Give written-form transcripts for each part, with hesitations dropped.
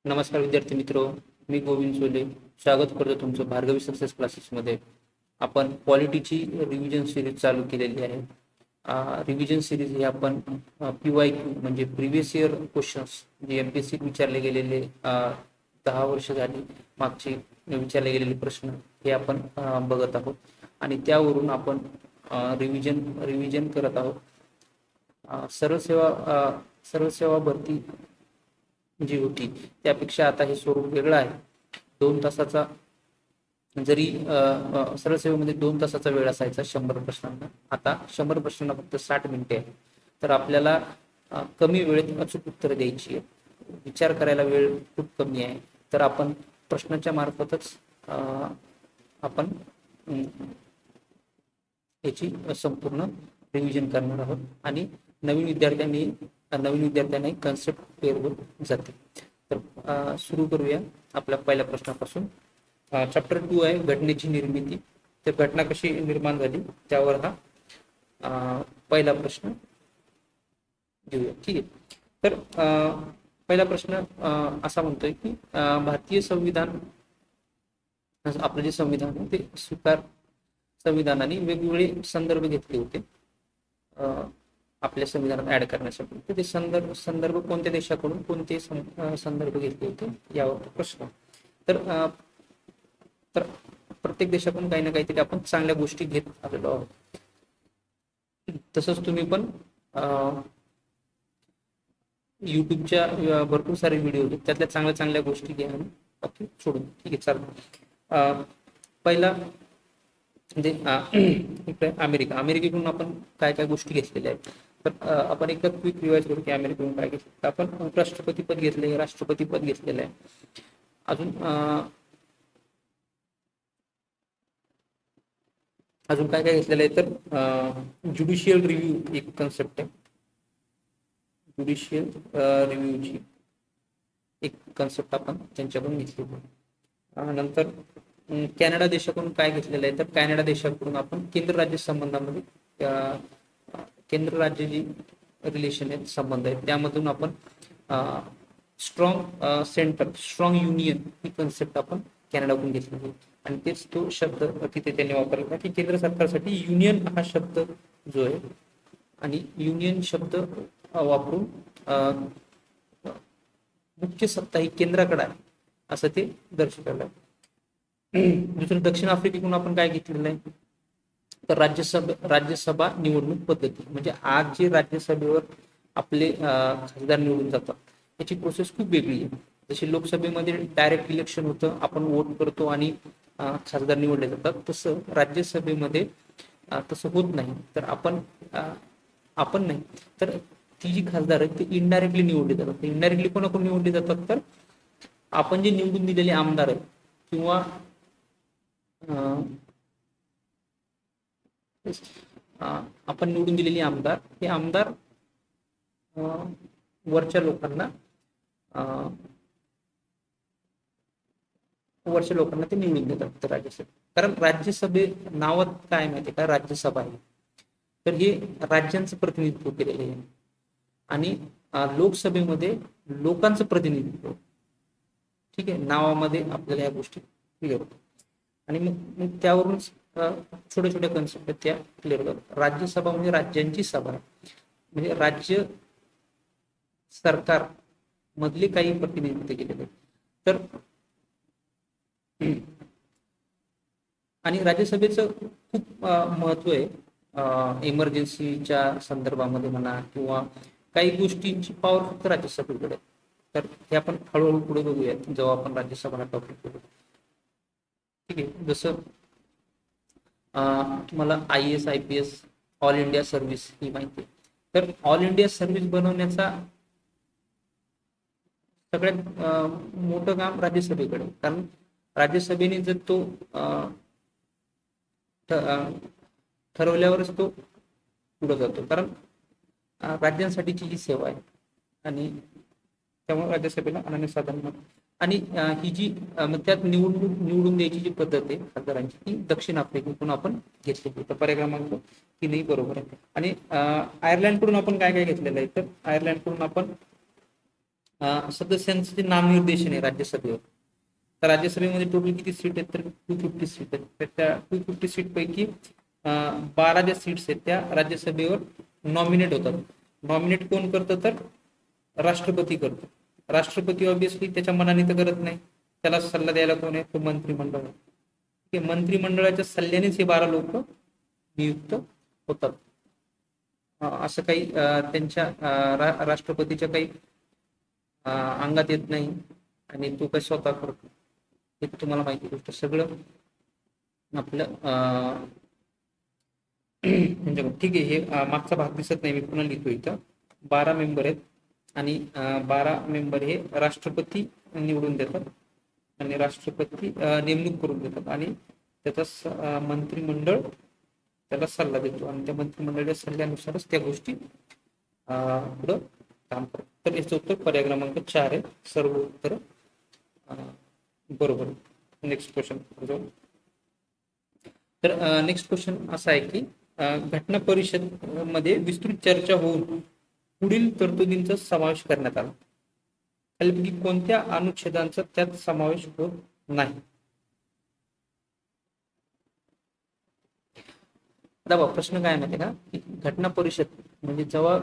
नमस्कार विद्यार्थी मित्र, मी गोविंद सोले स्वागत करतो तुमचं भार्गवी सक्सेस क्लासेसमध्ये. आपण पॉलिटीची रिव्हिजन सिरीज चालू केलेली आहे. रिव्हिजन सिरीज ही आपण PYQ म्हणजे प्रिव्हियस इयर क्वेश्चन्स जे MPSC विचारले गेलेले 10 वर्ष झाली मागचे विचारले गेलेले प्रश्न हे आपण बघत आहोत आणि त्यावरून आपण रिव्हिजन करत आहोत. सरळ सेवा भरती जी होती त्यापेक्षा आता हे स्वरूप वेगळं आहे. 2 तासाचा जरी सरळ सेवेमध्ये 2 तासाचा वेळ असायचा 100 प्रश्नांना, आता 100 प्रश्नांना फक्त 60 मिनिटे आहे. तर आपल्याला कमी वेळेत अचूक उत्तर द्यायची आहे. विचार करायला वेळ खूप कमी आहे. तर आपण प्रश्नाच्या मार्फतच आपण याची संपूर्ण रिव्हिजन करणार आहोत आणि नवीन विद्यार्थ्यांनी कन्सेप्ट क्लिअर जाते. तर सुरू करूया आपल्या पहिल्या प्रश्नापासून. चॅप्टर 2 आहे घटनेची निर्मिती. तर घटना कशी निर्माण झाली त्यावर हा पहिला प्रश्न घेऊया. ठीक आहे. तर पहिला प्रश्न असा म्हणतोय की भारतीय संविधान, आपलं जे संविधान आहे ते संविधानाने वेगवेगळे संदर्भ घेतले होते आपल्या संविधानात ऍड करण्यासाठी. तर ते संदर्भ कोणत्या देशाकडून कोणते संदर्भ घेतले होते यावर प्रश्न. तर प्रत्येक देशाकडून काही ना काहीतरी आपण चांगल्या गोष्टी घेत आलेलो आहोत. तसंच तुम्ही पण युट्यूबच्या भरपूर सारे व्हिडिओ आहेत, त्यातल्या चांगल्या गोष्टी घ्या आणि बाकी सोडून. ठीक आहे, चालेल. पहिला म्हणजे अमेरिकेकडून आपण काय गोष्टी घेतलेल्या आहेत. तर आपण एकदा क्विक रिवाइज करू की अमेरिकेकडून काय घेतलं. आपण राष्ट्रपती पद घेतलेलं आहे. अजून काय घेतलेलं आहे. तर ज्युडिशियल रिव्ह्यू एक कन्सेप्ट आहे. ज्युडिशियल रिव्ह्यूची एक कन्सेप्ट आपण त्यांच्याकडून घेतलेली आहे. नंतर कॅनडा देशाकडून काय घेतलेलं आहे. तर कॅनडा देशाकडून आपण केंद्र राज्य संबंधामध्ये केंद्र राज्य जी रिलेशन आहेत, संबंध आहेत, त्यामधून आपण स्ट्रॉंग युनियन ही कन्सेप्ट आपण कॅनडाकडून घेतलेली आहे. आणि तेच तो शब्द तिथे त्यांनी वापरला की केंद्र सरकारसाठी युनियन हा शब्द जो आहे आणि युनियन शब्द वापरून मुख्य सत्ता ही केंद्राकडे आहे असं ते दर्शवलं आहे. दुसरं दक्षिण आफ्रिकेकडून आपण काय घेतलेलं आहे. तर राज्यसभा निवडणूक पद्धती म्हणजे आज जे राज्यसभेवर आपले खासदार निवडून जातात याची प्रोसेस खूप वेगळी आहे. जशी लोकसभेमध्ये डायरेक्ट इलेक्शन होतं, आपण वोट करतो आणि खासदार निवडले जातात, तसं राज्यसभेमध्ये तसं होत नाही. तर आपण नाही तर ती जी खासदार आहेत ते इनडायरेक्टली निवडले जातात. इनडायरेक्टली कोणाकडून निवडले जातात. तर आपण जे निवडून दिलेले आमदार आहेत किंवा आपण निवडून दिलेले आमदार, हे आमदार वरच्या लोकांना ते निवडून देतात राज्यसभेत. कारण राज्यसभे नावात काय माहिती का, राज्यसभा आहे. तर हे राज्यांचं प्रतिनिधित्व केलेलं आहे आणि लोकसभेमध्ये लोकांचं प्रतिनिधित्व. ठीक आहे, नावामध्ये आपल्याला या गोष्टी क्लिअर होतात आणि मग त्यावरून छोट्या कन्सेप्ट त्या क्लिअर करतात. राज्यसभा म्हणजे राज्यांची सभा, म्हणजे राज्य सरकार मधले काही प्रतिनिधित्व केलेले. तर आणि राज्यसभेचं खूप महत्व आहे. इमर्जन्सीच्या संदर्भामध्ये म्हणा किंवा काही गोष्टींची पॉवर फक्त राज्यसभेकडे. तर हे आपण हळूहळू पुढे बघूया जेव्हा आपण राज्यसभा टॉपिक करू. ठीक आहे. जसं तुम्हाला IAS IPS all India service ही माहिती आहे. तर ऑल इंडिया सर्व्हिस बनवण्याचा सगळ्यात मोठं काम राज्यसभेकडे. कारण राज्यसभेने जर तो ठरवल्यावरच तो पुढे जातो. कारण राज्यांसाठीची ही सेवा आहे आणि त्यामुळे राज्यसभेला अनन्य साधन. आणि ही जी त्यात निवडून द्यायची जी पद्धत आहे खासदारांची, ती दक्षिण आफ्रिकेकडून आपण घेतलेली. तर पर्याय क्रमांक 3 बरोबर आहे. आणि आयर्लंडकडून आपण काय घेतलेलं आहे. तर आयर्लंडकडून आपण सदस्यांचं जे नामनिर्देशन आहे राज्यसभेवर, तर राज्यसभेमध्ये टोटल किती सीट आहेत, तर 250 सीट आहेत. तर त्या 250 सीट पैकी 12 ज्या सीट्स आहेत त्या राज्यसभेवर नॉमिनेट होतात. नॉमिनेट कोण करतं, तर राष्ट्रपती करतो. राष्ट्रपती ऑब्विसली त्याच्या मनाने तर करत नाही, त्याला सल्ला द्यायला कोण आहे, तो मंत्रिमंडळ आहे. ठीक आहे, मंत्रिमंडळाच्या सल्ल्यानेच हे 12 लोक नियुक्त होतात. असं काही त्यांच्या राष्ट्रपतीच्या काही अंगात येत नाही आणि तो काही स्वतः करतो, हे तुम्हाला माहिती गोष्ट. सगळं आपलं ठीक आहे. हे मागचा भाग दिसत नाही, मी पुन्हा लिहितो. इथं 12 मेंबर आहेत आणि 12 मेंबर हे राष्ट्रपती निवडून देतात आणि राष्ट्रपती नेमणूक करून देतात आणि त्याचा मंत्रिमंडळ त्याला सल्ला देतो आणि त्या मंत्रिमंडळाच्या सल्ल्यानुसारच त्या गोष्टी पुढं काम करतात. तर याचं उत्तर पर्याय क्रमांक 4 आहे. सर्व उत्तर बरोबर. नेक्स्ट क्वेश्चन जाऊ. तर नेक्स्ट क्वेश्चन असा आहे की घटना परिषद मध्ये विस्तृत चर्चा होऊन पुढील तरतुदींचा समावेश करण्यात आला. खालीलपैकी कोणत्या अनुच्छेदांचा त्यात समावेश होत नाही. आता प्रश्न काय माहिती का, की घटना परिषद म्हणजे जेव्हा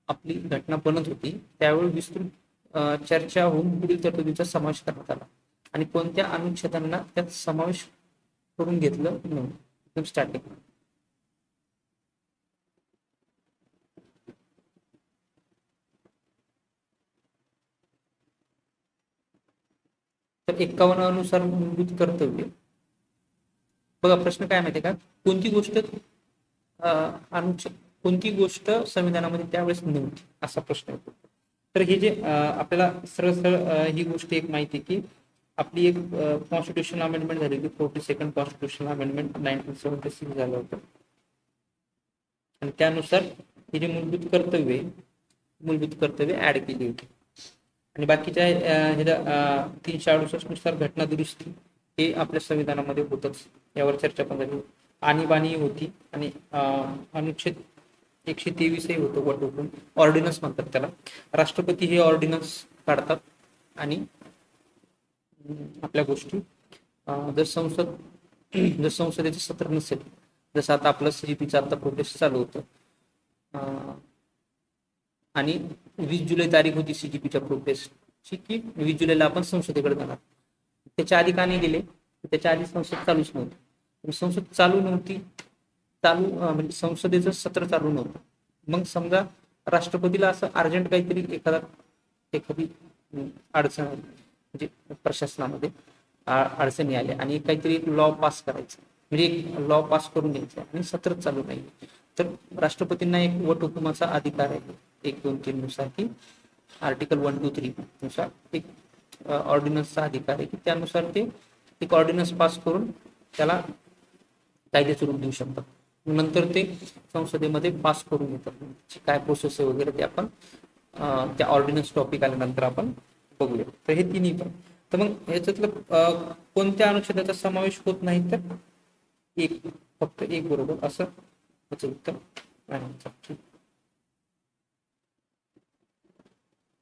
आपली घटना बनत होती त्यावेळी विस्तृत चर्चा होऊन पुढील तरतुदींचा समावेश करण्यात आला आणि कोणत्या अनुच्छेदांना त्यात समावेश करून घेतलं नाही. एकदम स्टार्टिंग. तर 51 अनुसार मूलभूत कर्तव्य. बघा प्रश्न काय माहितीये का, कोणती गोष्ट अनुच्छेद कोणती गोष्ट संविधानामध्ये त्यावेळेस नव्हती असा प्रश्न येतो. तर हे जे आपल्याला सरळ सरळ ही गोष्ट एक माहिती की आपली एक कॉन्स्टिट्यूशन अमेंडमेंट झाली होती, 42nd कॉन्स्टिट्यूशन अमेंडमेंट 1976 झालं होतं आणि त्यानुसार ही जी मूलभूत कर्तव्य ऍड केली होती आणि बाकीच्या ह्याच्या 368 नुसार घटना दुरुस्ती हे आपल्या संविधानामध्ये होतच. यावर चर्चा पण झाली. आणीबाणी होती आणि अनुच्छेद 123 होतं वटहुकूम, ऑर्डिनन्स म्हणतात त्याला. राष्ट्रपती हे ऑर्डिनन्स काढतात आणि आपल्या गोष्टी जर संसदेचं सत्र नसेल, जसं आता आपलं सीजीपीचं आता प्रोटेस्ट चालू होतं आणि 20 जुलै तारीख होती सीजीपीच्या प्रोटेस्टची की 20 जुलैला आपण संसदेकडे जाणार. त्याच्या आधी का नाही गेले, त्याच्या आधी संसद चालूच नव्हती. संसद चालू नव्हती, म्हणजे संसदेचं सत्र चालू नव्हतं. मग समजा राष्ट्रपतीला असं अर्जंट काहीतरी एखादी अडचण म्हणजे प्रशासनामध्ये अडचणी आल्या आणि काहीतरी एक लॉ पास करायचं, म्हणजे एक लॉ पास करून द्यायचं आणि सत्र चालू नाही, तर राष्ट्रपतींना एक वटहुकुमाचा अधिकार आहे 1, 2, 3 नुसार की आर्टिकल 1, 2, 3 नुसार एक ऑर्डिनन्सचा अधिकार आहे की त्यानुसार ते एक ऑर्डिनन्स पास करून त्याला कायद्याचं रूप देऊ शकतात. नंतर ते संसदेमध्ये पास करून येतात. काय प्रोसेस आहे वगैरे ते आपण त्या ऑर्डिनन्स टॉपिक आल्यानंतर आपण बघूया. तर हे तिन्ही पण. तर मग याच्यातलं कोणत्या अनुच्छेदाचा समावेश होत नाही, तर फक्त एक बरोबर असं याचं उत्तर आहे.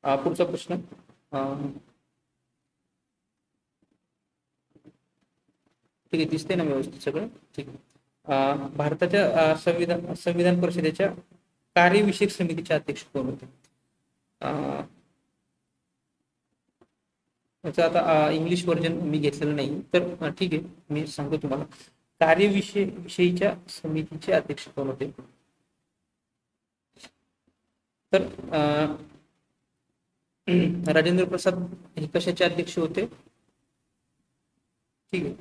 पुढचा प्रश्न. ठीक आहे, दिसते ना व्यवस्थित सगळं. ठीक आहे. भारताच्या संविधान परिषदेच्या कार्यविषयक समितीचे अध्यक्ष कोण होते. याचं आता इंग्लिश व्हर्जन मी घेतलेलं नाही, तर ठीक आहे मी सांगतो तुम्हाला. कार्यविषयीच्या समितीचे अध्यक्ष कोण होते, तर राजेंद्र प्रसाद हे कशाचे अध्यक्ष होते. ठीक आहे,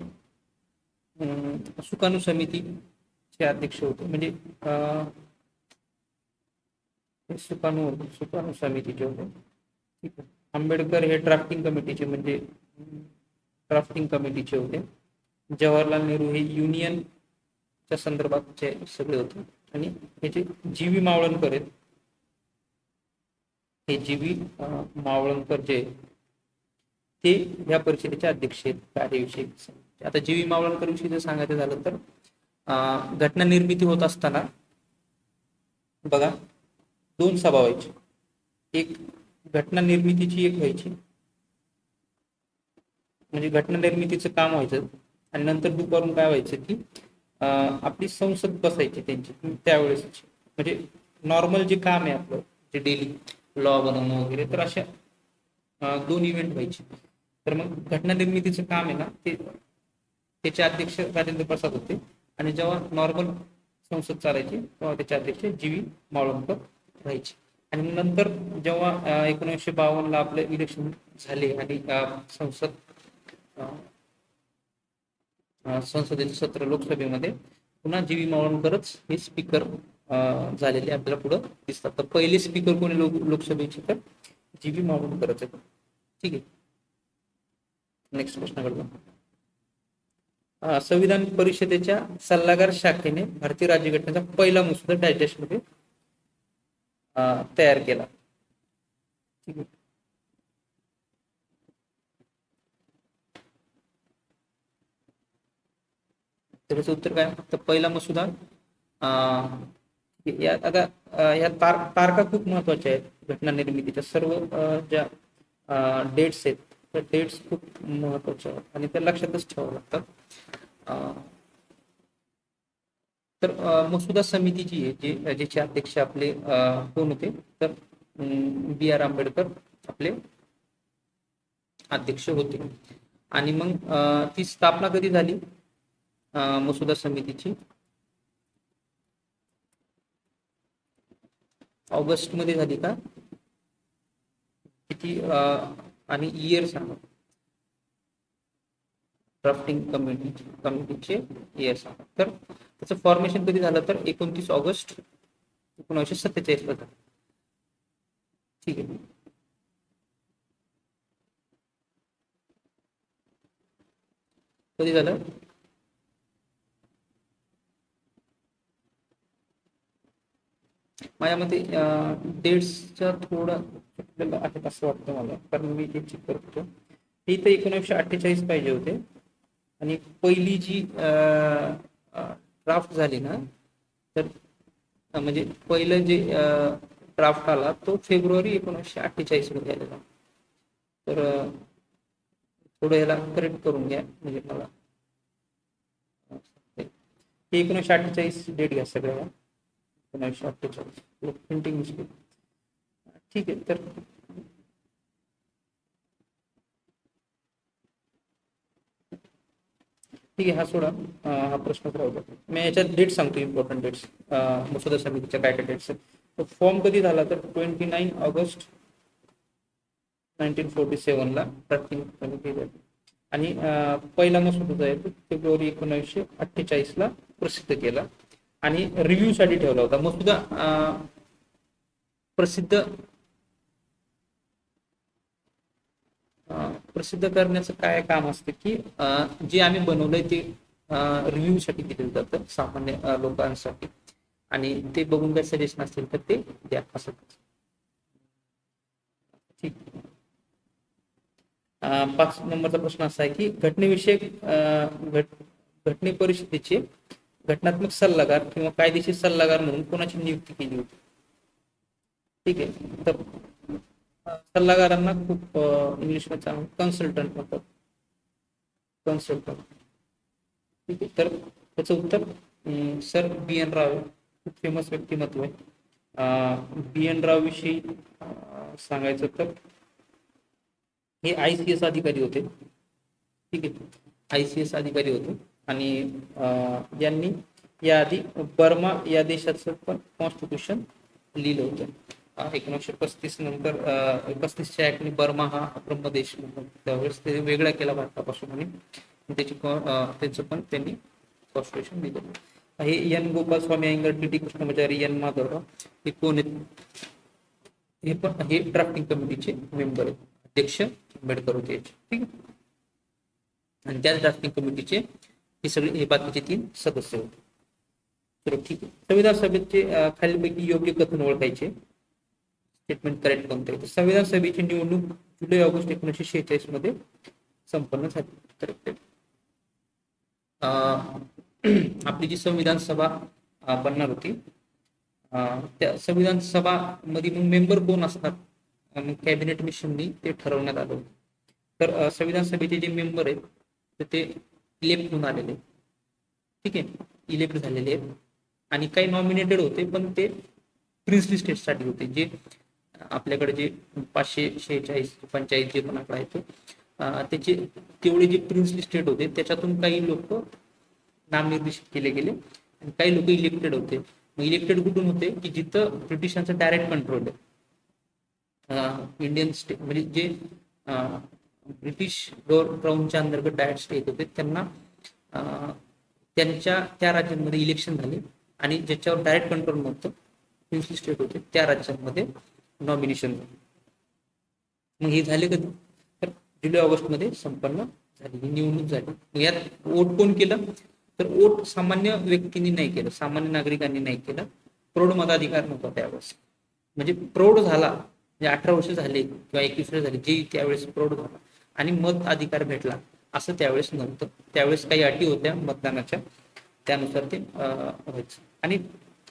सुकाणू समितीचे अध्यक्ष होते, म्हणजे सुकाणू समितीचे होते. ठीक आहे. आंबेडकर हे ड्राफ्टिंग कमिटीचे म्हणजे ड्राफ्टिंग कमिटीचे होते. जवाहरलाल नेहरू हे युनियनच्या संदर्भातचे सगळे होते आणि हे जे जी.व्ही. मावळणकर आहेत, हे जी.व्ही. मावळणकर जे ते या परिषदेचे अध्यक्ष आहेत कार्यविषयी. आता जी.व्ही. मावळणकर विषयी जर सांगायचं झालं तर घटना निर्मिती होत असताना बघा 2 सभा व्हायची. एक घटना निर्मितीची एक व्हायची, म्हणजे घटना निर्मितीचं काम व्हायचं आणि नंतर दुपारून काय व्हायचं की आपली संसद बसायची त्यांची त्यावेळेस, म्हणजे नॉर्मल जे काम आहे आपलं जे डेली लॉ बनवणं वगैरे, तर अशा दोन इव्हेंट व्हायचे. तर मग घटना निर्मितीचं काम आहे ना ते त्याचे अध्यक्ष राजेंद्र प्रसाद होते आणि जेव्हा नॉर्मल संसद चालायची तेव्हा त्याचे अध्यक्ष जी व्ही मावळणकर राहायचे. आणि नंतर जेव्हा 1952ला आपले इलेक्शन झाले आणि संसदेचं सत्र लोकसभेमध्ये पुन्हा जी व्ही मावळणकरच हे स्पीकर झालेले आपल्याला पुढे दिसतात. तर पहिले स्पीकर कोणी लोकसभेचे, तर जी व्ही मावळणकरच आहे. ठीक आहे, नेक्स्ट प्रश्नाकडे. संविधान परिषदेच्या सल्लागार शाखेने भारतीय राज्यघटनेचा पहिला मसुदा डायजेस्ट मध्ये तयार केला. ठीक आहे. त्याचं उत्तर काय, तर पहिला मसुदा आता या तारखा खूप महत्वाच्या आहेत घटना निर्मितीच्या. सर्व ज्या डेट्स आहेत त्या डेट्स खूप महत्वाच्या आहेत आणि त्या लक्षातच ठेवावं लागतात. तर मसुदा समिती जी आहे ज्याचे अध्यक्ष आपले कोण होते, तर बी आर आंबेडकर आपले अध्यक्ष होते. आणि मग ती स्थापना कधी झाली मसुदा समितीची, ऑगस्ट मध्ये झाली का, किती आणि इयर सांगा, ड्राफ्टिंग कमिटीचे इयर सांगा. तर त्याचं फॉर्मेशन कधी झालं, तर 29 ऑगस्ट 1947 ला झालं. ठीक आहे. कधी झालं, माझ्या मते डेट्सच्या थोडं आपल्याला आहेत असं वाटतं मला, कारण मी ते चेक करतो. हे तर 1948 पाहिजे होते आणि पहिली जी ड्राफ्ट झाली ना, तर म्हणजे पहिलं जे ड्राफ्ट आला तो फेब्रुवारी 1948 मध्ये आलेला. तर थोडं याला करेक्ट करून घ्या, म्हणजे मला 1948 डेट घ्या सगळ्या, 1948 प्रिंटिंग मिस्टेक. ठीक आहे. तर ठीक आहे, हा सोडा, हा प्रश्नच राहू द्या. मी याच्यात डेट सांगतो, इम्पॉर्टंट डेट्स मसुदा समितीच्या काय काय डेट्स. तो फॉर्म कधी झाला, तर 29 ऑगस्ट 1947 ला ड्राफ्टिंग कमिटी झाली आणि पहिला मसुदा जो आहे तो फेब्रुवारी 1948 ला प्रसिद्ध केला आणि रिव्ह्यू साठी ठेवला होता. मसुदा प्रसिद्ध करण्याचं काय काम असतं की जे आम्ही बनवलंय ते रिव्ह्यू साठी दिलं जातं सामान्य लोकांसाठी, आणि ते बघून काय सजेशन असतील तर ते द्या असं. ठीक. 5 नंबरचा प्रश्न असा आहे की घटनेविषयक घटने परिषदेचे घटनात्मक सल्लागार किंवा कायदेशीर सल्लागार म्हणून कोणाची नियुक्ती केली होती. ठीक आहे. तर सल्लागारांना खूप इंग्लिशमध्ये कन्सल्टंट म्हणतात, कन्सल्टंट. ठीक आहे. तर त्याचं उत्तर सर बी एन राव, खूप फेमस व्यक्तिमत्व आहे. बी एन राव विषयी सांगायचं तर हे ICS अधिकारी होते. ठीक आहे, ICS अधिकारी होते आणि यांनी याआधी बर्मा या देशाचं पण कॉन्स्टिट्यूशन लिहिलं होतं. 1935 नंतर 35च्या ऍक्टने बर्मा हा ब्रह्मदेश त्यावेळेस ते वेगळा केला भारतापासून आणि त्याचं पण त्यांनी कॉन्स्टिट्यूशन लिहिलं. हे N Gopal Swami Iyengar, TT Krishnamachari, N Madhavrao हे कोण आहेत, हे पण हे ड्राफ्टिंग कमिटीचे मेंबर आहेत. अध्यक्ष आंबेडकर होते. ठीक आहे. आणि त्याच ड्राफ्टिंग कमिटीचे हे सगळे हे बाकीचे 3 सदस्य होते. तर ठीक आहे. संविधान सभेचे खालीलपैकी योग्य कथन ओळखायचे, स्टेटमेंट करेक्ट कोणते आहे. संविधान सभेची निवडणूक जुलै ऑगस्ट 1946 मध्ये संपन्न झाली. तर आपली जी संविधान सभा बनणार होती, त्या संविधान सभा मध्ये मग मेंबर कोण असतात, कॅबिनेट मिशननी ते ठरवण्यात आलं होतं. तर संविधान सभेचे जे मेंबर आहेत तर ते इलेक्ट होऊन आलेले आहेत. ठीक आहे, इलेक्ट झालेले आहेत. आणि काही नॉमिनेटेड होते पण ते प्रिन्सली स्टेटसाठी होते. जे आपल्याकडे जे 546 पंचायत जे पण आकडा आहे तो त्याचे तेवढे जे प्रिन्सली स्टेट होते त्याच्यातून काही लोक नामनिर्देशित केले गेले आणि काही लोक इलेक्टेड होते. मग इलेक्टेड कुठून होते की जिथं ब्रिटिशांचं डायरेक्ट कंट्रोल आहे. इंडियन स्टेट म्हणजे जे ब्रिटिश क्राऊनच्या अंतर्गत डायरेक्ट स्टेट होते त्यांना त्यांच्या त्या राज्यांमध्ये इलेक्शन झाले आणि ज्याच्यावर डायरेक्ट कंट्रोल नव्हतं प्रिन्सली स्टेट होते त्या राज्यांमध्ये नॉमिनेशन झाले. मग हे झाले कधी तर जुलै ऑगस्ट मध्ये संपन्न झाली ही निवडणूक झाली. मग यात वोट कोण केलं तर वोट सामान्य व्यक्तींनी नाही केलं, सामान्य नागरिकांनी नाही केलं. प्रौढ मताधिकार नव्हता त्यावेळेस. म्हणजे प्रौढ झाला म्हणजे 18 वर्ष झाले किंवा 21 वर्ष झाले जे त्यावेळेस प्रौढ झाला आणि मत अधिकार भेटला असं त्यावेळेस नव्हतं. त्यावेळेस काही अटी होत्या मतदानाच्या त्यानुसार ते व्हायचं. आणि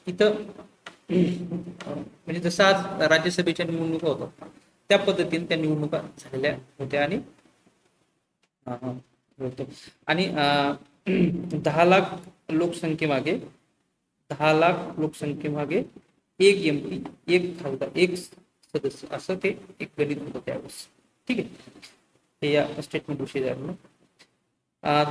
इथं म्हणजे जसं आज राज्यसभेच्या निवडणुका होतात त्या पद्धतीने त्या निवडणुका झालेल्या होत्या. आणि होतो आणि 10 लाख लोकसंख्येमागे 10 लाख लोकसंख्येमागे एक MP, एक खासदार, एक सदस्य असं ते एक गणित होतं त्यावेळेस. ठीक आहे, हे या स्टेटमेंट विषयी झालं.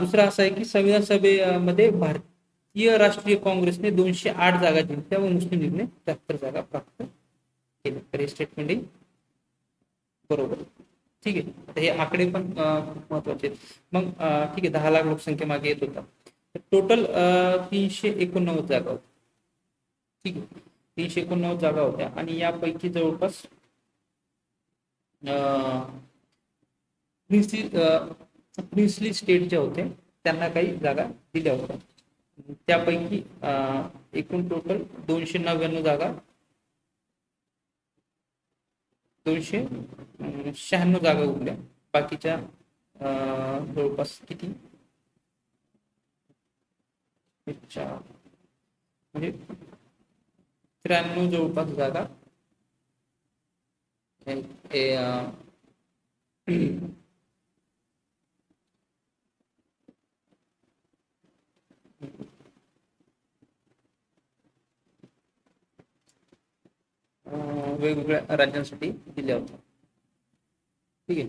दुसरा असा आहे की संविधान सभेमध्ये भारतीय राष्ट्रीय काँग्रेसने 208 जागा जिंकल्या व मुस्लिम लीगने 73 जागा प्राप्त केल्या. तर हे स्टेटमेंट बरोबर. ठीक आहे, आता हे आकडे पण खूप महत्वाचे आहेत. मग ठीक आहे, 10 लाख लोकसंख्येमागे येत होता. टोटल 389 जागा होत्या. ठीक आहे, 389 जागा होत्या आणि यापैकी जवळपास प्रिन्सली स्टेट जे होते त्यांना काही जागा दिल्या होत्या. त्यापैकी एकूण टोटल 299 जागा 296 जागा उरल्या. बाकीच्या जवळपास किती म्हणजे 93 जवळपास जागा वेगवेगळ्या राज्यांसाठी दिल्या होत्या. ठीक आहे,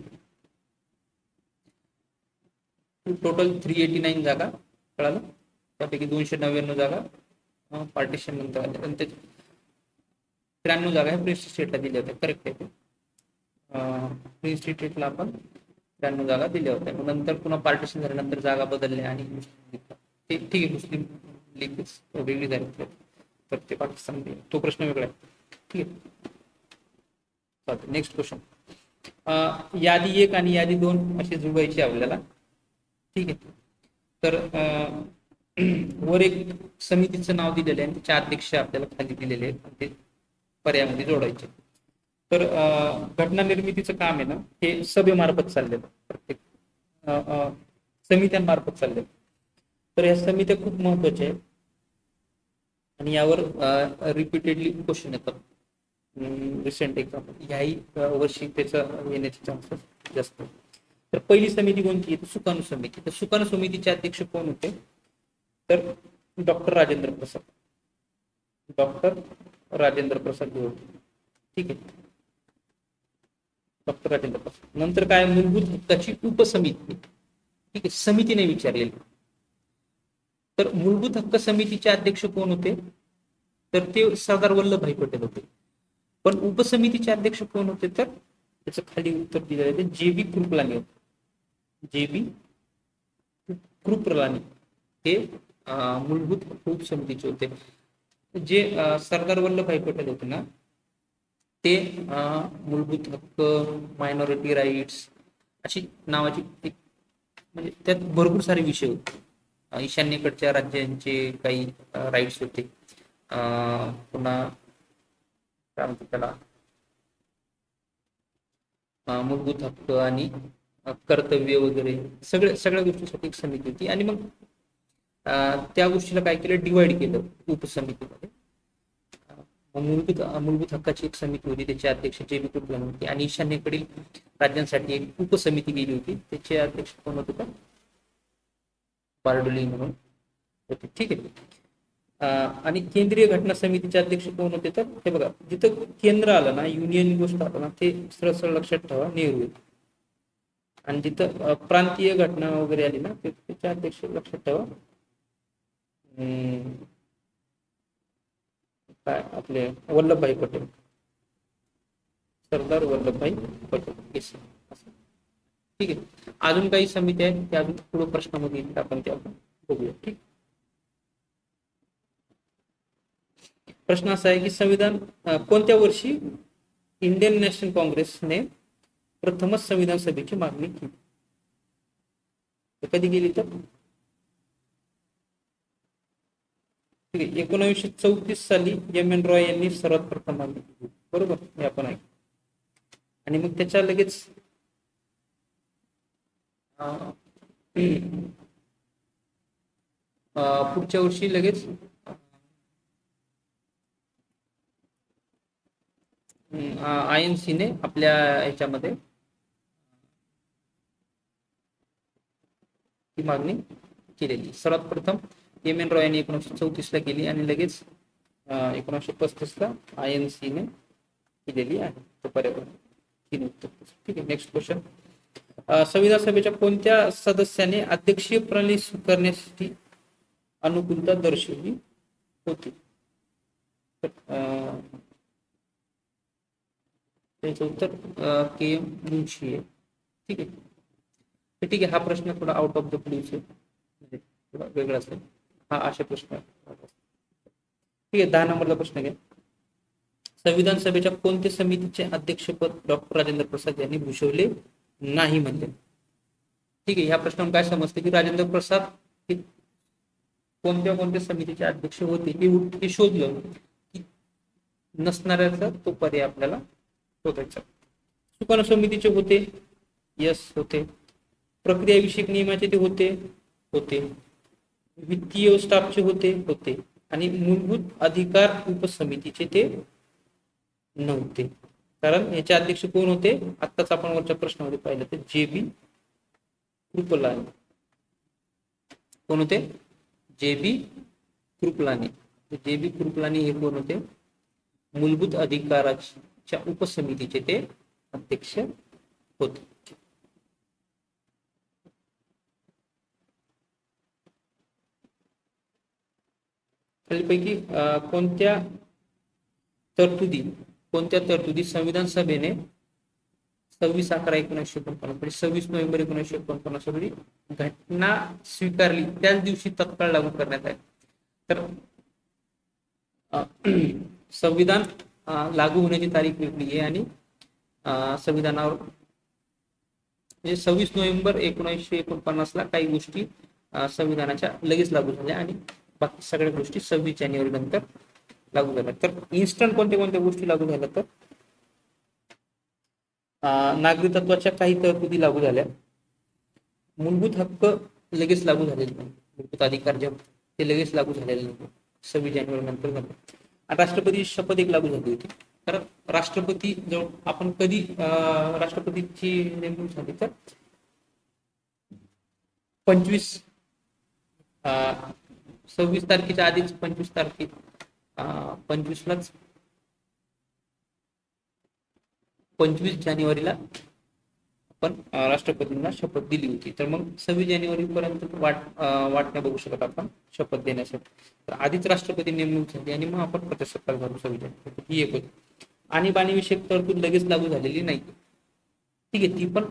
टोटल 389 जागा कळालं. त्यापैकी 299 जागा पार्टिशन नंतर आल्या आणि 93 जागा ह्या प्रिन्स स्टेटला दिल्या होत्या. करेक्ट आहे, प्रिन्स स्टेटला आपण 93 जागा दिल्या होत्या. मग नंतर पुन्हा पार्टिशन झाल्यानंतर जागा बदलल्या आणि मुस्लिम लीग ते ठीक आहे, मुस्लिम लीग वेगळी झाली तर ते पाकिस्तान तो प्रश्न वेगळा आहे. ठीक आहे, नेक्स्ट क्वेश्चन. यादी 1 आणि यादी 2 अशी जुळवायची आपल्याला. ठीक आहे, तर वर एक समितीचं नाव दिलेलं आहे आणि त्याचे अध्यक्ष आपल्याला खाली दिलेले आहेत ते पर्यायामध्ये जोडायचे. तर घटना निर्मितीचं काम आहे ना हे सभेमार्फत चाललेलं, प्रत्येक समित्यांमार्फत चाललेलं. तर या समित्या खूप महत्वाच्या आहेत आणि यावर रिपीटेडली क्वेश्चन येतात. रिसेंट एक्झाम्पल ह्याही वर्षी त्याचं येण्याचे चान्सेस जास्त. तर पहिली समिती कोणती आहे? सुकाणू समिती. तर सुकाणू समितीचे अध्यक्ष कोण होते? तर डॉक्टर राजेंद्र प्रसाद. डॉक्टर राजेंद्र प्रसाद होते. ठीक आहे, डॉक्टर राजेंद्र प्रसाद. नंतर काय? मूलभूत हक्काची उपसमिती. ठीक आहे, समिती नाही विचारलेली. तर मूलभूत हक्क समितीचे अध्यक्ष कोण होते? तर ते सरदार वल्लभभाई पटेल होते. पण उपसमितीचे अध्यक्ष कोण होते? तर त्याचं खाली उत्तर दिलेलं आहे JB कृपलानी होते. JB कृपलानी हे मूलभूत हक्क उपसमितीचे होते. जे सरदार वल्लभभाई पटेल होते ना ते मूलभूत हक्क, मायनॉरिटी राईट्स अशी नावाची एक म्हणजे त्यात भरपूर सारे विषय होते. ईशान्येकडच्या राज्यांचे काही राईट्स होते. पुन्हा काय म्हणतात त्याला मूलभूत हक्क आणि कर्तव्य वगैरे सगळ्या गोष्टीसाठी एक समिती होती. आणि मग त्या गोष्टीला काय केलं? डिवाइड केलं उपसमितीमध्ये. मूलभूत हक्काची एक समिती होती, त्याचे अध्यक्ष जे.बी. कृपलानी होते आणि ईशान्येकडील राज्यांसाठी एक उपसमिती गेली होती, त्याचे अध्यक्ष कोण होते का? बारडोली म्हणून होते. ठीक आहे. आणि केंद्रीय घटना समितीचे अध्यक्ष कोण होते? तर हे बघा, जिथं केंद्र आलं ना, युनियन गोष्ट आलं ना, ते सरळ सरळ लक्षात ठेवा, नेहरू. आणि जिथं प्रांतीय घटना वगैरे आली ना, त्याचे अध्यक्ष लक्षात ठेवा, काय आपले वल्लभभाई पटेल, सरदार वल्लभभाई पटेल. ठीक आहे. अजून काही समिती आहेत त्या अजून पुढे प्रश्नामध्ये येतील, आपण त्या बघूया. ठीक. प्रश्न असा आहे की संविधान कोणत्या वर्षी इंडियन नॅशनल काँग्रेसने प्रथमच संविधान सभेची मागणी केली? कधी केली? तर ठीक आहे, 1934 साली एम.एन. रॉय यांनी सर्वात प्रथम मागणी केली. बरोबर, हे आपण ऐक. आणि मग त्याच्या लगेच पुढच्या वर्षी लगेच INC ने आपल्या ह्याच्यामध्ये ही मागणी केलेली. सर्वात प्रथम एम.एन. रॉय यांनी 1934 ला केली आणि लगेच 1935 ला INC ने केलेली आहे. तो पर्यावरण. ठीक आहे. Next question. संविधान सभेच्या कोणत्या सदस्याने अध्यक्षीय प्रणाली स्वीकारण्यासाठी अनुकूलता दर्शवली होती? त्याचं उत्तर के.एम. मुन्शी आहे. ठीक आहे. ठीक आहे, हा प्रश्न थोडा आउट ऑफ द ब्लूच आहे, म्हणजे थोडा वेगळा असेल हा, असे प्रश्न. ठीक आहे. 10 नंबरचा प्रश्न घ्या. संविधान सभेच्या कोणत्या समितीचे अध्यक्षपद डॉक्टर राजेंद्र प्रसाद यांनी भूषवले नाही म्हणले? ठीक आहे. ह्या प्रश्नावर काय समजते की राजेंद्र प्रसाद हे कोणत्या समितीचे अध्यक्ष होते हे शोधलं की नसणाऱ्याचा तो पर्याय आपल्याला शोधायचा. सुकाणू समितीचे होते, यस होते. प्रक्रिया विषयक नियमाचे ते होते. वित्तीय स्टाफचे होते. आणि मूलभूत अधिकार उपसमितीचे ते नव्हते. कारण याचे अध्यक्ष कोण होते? आत्ताच आपण वरच्या प्रश्नामध्ये पाहिलं तर जे.बी. कृपलानी. कोण होते? जे.बी. कृपलानी. जे.बी. कृपलानी हे कोण होते? मूलभूत अधिकाराच्या उपसमितीचे ते अध्यक्ष होते. खालीलपैकी कोणत्या तरतुदी संविधान सभेने 26/11/1949 म्हणजे 26 नोव्हेंबर 1949 रोजी घटना स्वीकारली त्याच दिवशी तत्काळ लागू करण्यात आली? तर संविधान लागू होण्याची तारीख वेगळी आहे आणि संविधानावर म्हणजे 26 नोव्हेंबर 1949 ला काही गोष्टी संविधानाच्या लगेच लागू झाल्या आणि बाकी सगळ्या गोष्टी 26 जानेवारी नंतर लागू झाल्या. तर इन्स्टंट कोणत्या गोष्टी लागू झाल्या? तर नागरिकत्वाच्या काही तरतुदी लागू झाल्या. मूलभूत हक्क लगेच लागू झालेले नाही. मूलभूत अधिकार जे ते लगेच लागू झालेले नाही, 26 जानेवारी नंतर झाले. राष्ट्रपती शपथ एक लागू झाली होती. कारण राष्ट्रपती जवळ आपण कधी राष्ट्रपतीची नेमणूक झाली तर 26 तारखेच्या आधीच 25 जानेवारीला आपण राष्ट्रपतींना शपथ दिली होती. तर मग 26 जानेवारी पर्यंत वाट नाही बघू शकत आपण शपथ देण्यासाठी. तर आधीच राष्ट्रपती नेमणूक झाली आणि मग आपण प्रजासत्ताक झालो 26 जानेवारी. ही एक होती. आणीबाणी विषयक तरतूद लगेच लागू झालेली नाही. ठीक आहे, ती पण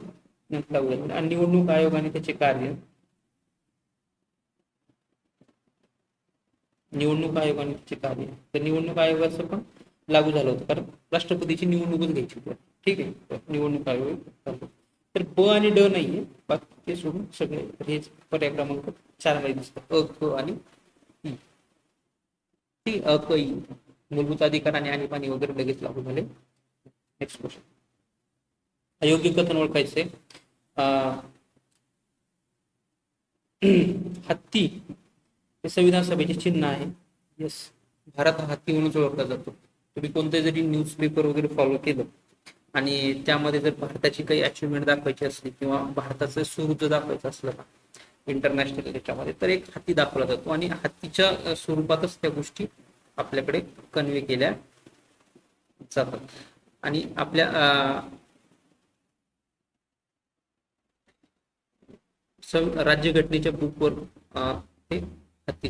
लागू झाली. आणि निवडणूक आयोग आणि त्याचे कार्य, तर निवडणूक आयोगाचं पण लागू झालं होतं कारण राष्ट्रपतीची निवडणूकच घ्यायची होती. ठीक आहे, निवडणूक आयोग. तर ब आणि ड नाहीये, बाकी ते सोडून सगळे हेच पर्याय क्रमांक 4 मध्ये दिसतात. अ, क आणि ई. ठीक, अ, क, ई. मूलभूत अधिकार आणि आणीबाणी वगैरे लगेच लागू झाले. Next question. अयोग्य कथन ओळखायचे. हत्ती हे संविधान सभेचे चिन्ह आहे. येस, भारत हा हत्ती म्हणून ओळखला जातो. तुम्ही कोणतं जरी न्यूजपेपर वगैरे फॉलो केलं आणि त्यामध्ये जर भारताची काही अचिव्हमेंट दाखवायची असली किंवा भारताचं स्वरूप जर दाखवायचं असलं ना इंटरनॅशनल याच्यामध्ये, तर एक हत्ती दाखवला जातो आणि हत्तीच्या स्वरूपातच त्या गोष्टी आपल्याकडे कन्वे केल्या जातात. आणि आपल्या राज्यघटनेच्या बुकवर ते हत्ती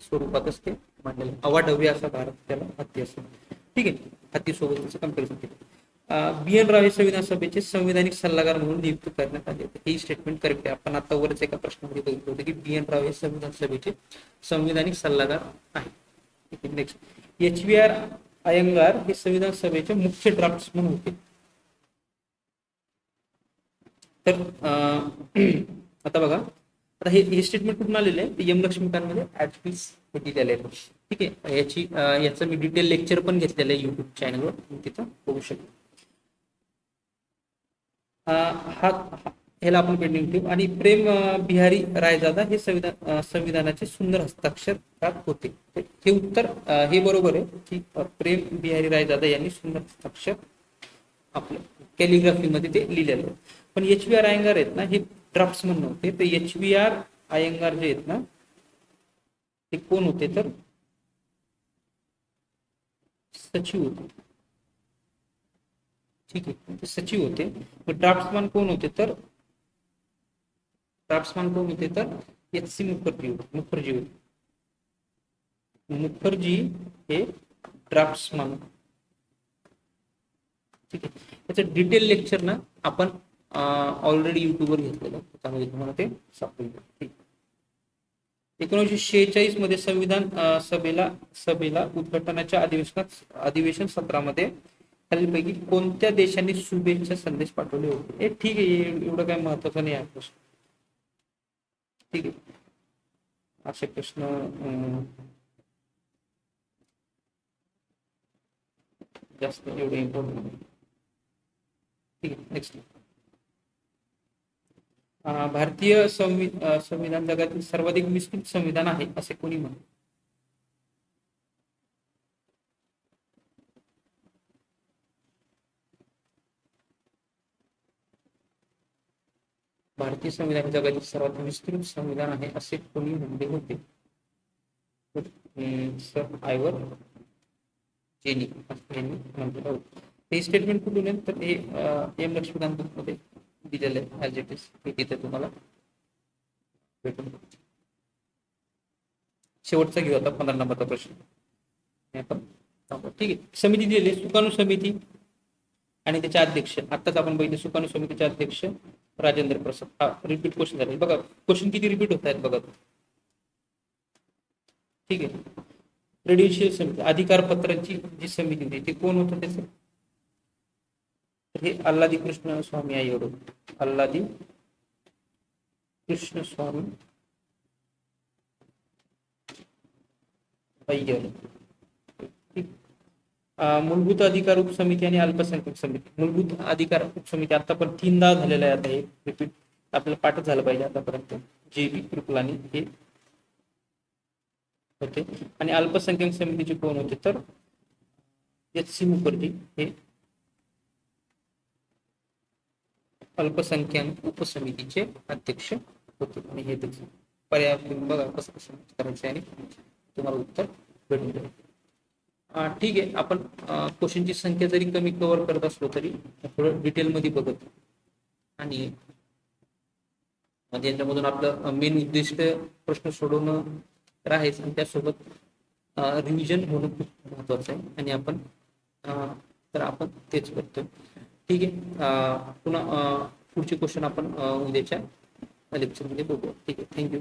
स्वरूपातच ते मांडलेलं अवाढव्य असा भारत त्याला हत्ती असतो. ठीक आहे, हत्ती सोबत त्याचं कम्पॅरिझन केलं. बी एन राव हे संविधान सभेचे संविधानिक सल्लागार म्हणून नियुक्त करण्यात आले होते. ही स्टेटमेंट करेक्ट आहे. आपण आता वरच एका प्रश्नामध्ये बघितलं होतं की बी एन राव हे संविधान सभेचे संविधानिक सल्लागार आहे. Next, H V R Iyengar हे संविधान सभेचे मुख्य ड्राफ्ट्समन होते. तर आता बघा, आता हे स्टेटमेंट कुठून आलेलं आहे, यम लक्ष्मीकांतमध्ये ऍटपीस हे दिलेलं आहे. ठीक आहे, याचं मी डिटेल लेक्चर पण घेतलेलं आहे युट्यूब चॅनलवर, तिथं बघू शकतो. ह्याला आपण पेंडिंग ठेवू. आणि प्रेम बिहारी रायजादा हे संविधानाचे सुंदर हस्ताक्षरकार होते. हे उत्तर हे बरोबर आहे की प्रेम बिहारी रायजादा यांनी सुंदर हस्ताक्षर आपलं कॅलिग्राफी मध्ये ते लिहिलेलं आहे. पण एच व्ही आर अयंगार आहेत ना, हे ड्राफ्ट्समन नव्हते. तर एच व्ही आर अयंगार जे आहेत ना, ते कोण होते, तर सचिव होते. ठीक आहे, ते सचिव होते. ड्राफ्ट्समन कोण होते, तर एच सी मुखर्जी होते. मुखर्जी हे ड्राफ्ट्समन. ठीक आहे, त्याचं डिटेल लेक्चर ना आपण ऑलरेडी युट्यूबवर घेतलेलं, त्याच्यामध्ये तुम्हाला ते सापडेल. ठीक, 1946 मध्ये संविधान सभेला उद्घाटनाच्या अधिवेशन सत्रामध्ये खालीलपैकी कोणत्या देशांनी शुभेच्छा संदेश पाठवले होते. हे ठीक आहे, एवढं काय महत्वाचं नाही आहे प्रश्न. ठीक आहे, असे प्रश्न जास्त एवढे इम्पॉर्टंट नाही. ठीक आहे, नेक्स्ट. भारतीय संविधान जगातील सर्वाधिक विस्तृत संविधान आहे असे कोणी म्हणते. भारतीय संविधान जगातील सर्वात विस्तृत संविधान आहे असे कोणी म्हणले होते. सर आयवर जेनी यांनी म्हटलं होतं. हे स्टेटमेंट कुठून आहे, तर हे एम लक्ष्मीकांत मध्ये दिलेलं आहे ऍज इट इज. हे तिथे तुम्हाला भेटून. शेवटचा घेऊ आता 15 नंबरचा प्रश्न. ठीक आहे, समिती दिलेली सुकाणू समिती आणि त्याचे अध्यक्ष. आताच आपण बघितले सुकाणू समितीचे अध्यक्ष राजेंद्र प्रसाद. हा रिपीट क्वेश्चन झाले बघा, क्वेश्चन किती रिपीट होत आहेत बघा. ठीक आहे, प्रेडिशियल समिती अधिकार पत्रांची जी समिती होती ते कोण होतं त्याचं, हे अल्लादी कृष्ण स्वामी अय्यर. अल्लादी कृष्ण स्वामी अय्यर. मूलभूत अधिकार उपसमिती आणि अल्पसंख्याक समिती. मूलभूत अधिकार उपसमिती आता पण 3दा झालेला आहे. आता हे रिपीट आपल्याला पाठच झालं पाहिजे आतापर्यंत. जे बी कृपलानी हे होते. आणि अल्पसंख्याक समितीचे कोण होते, तर एच सी मुखर्जी हे अल्पसंख्याक उपसमितीचे अध्यक्ष होते. आणि हे त्याचे पर्याय बघा कसं कसं करायचं आणि तुम्हाला उत्तर भेटून जाईल. ठीक आहे, आपण क्वेश्चनची संख्या जरी कमी कव्हर करत असलो तरी थोडं डिटेलमध्ये बघत आणि याच्यामधून आपलं मेन उद्दिष्ट प्रश्न सोडवणं तर आहेच, आणि त्यासोबत रिव्हिजन होणं खूप महत्वाचं आहे. आणि आपण तेच करतोय. ठीक आहे, पुन्हा पुढचे क्वेश्चन आपण उद्याच्या लेक्चरमध्ये बघू. ठीक आहे, थँक्यू.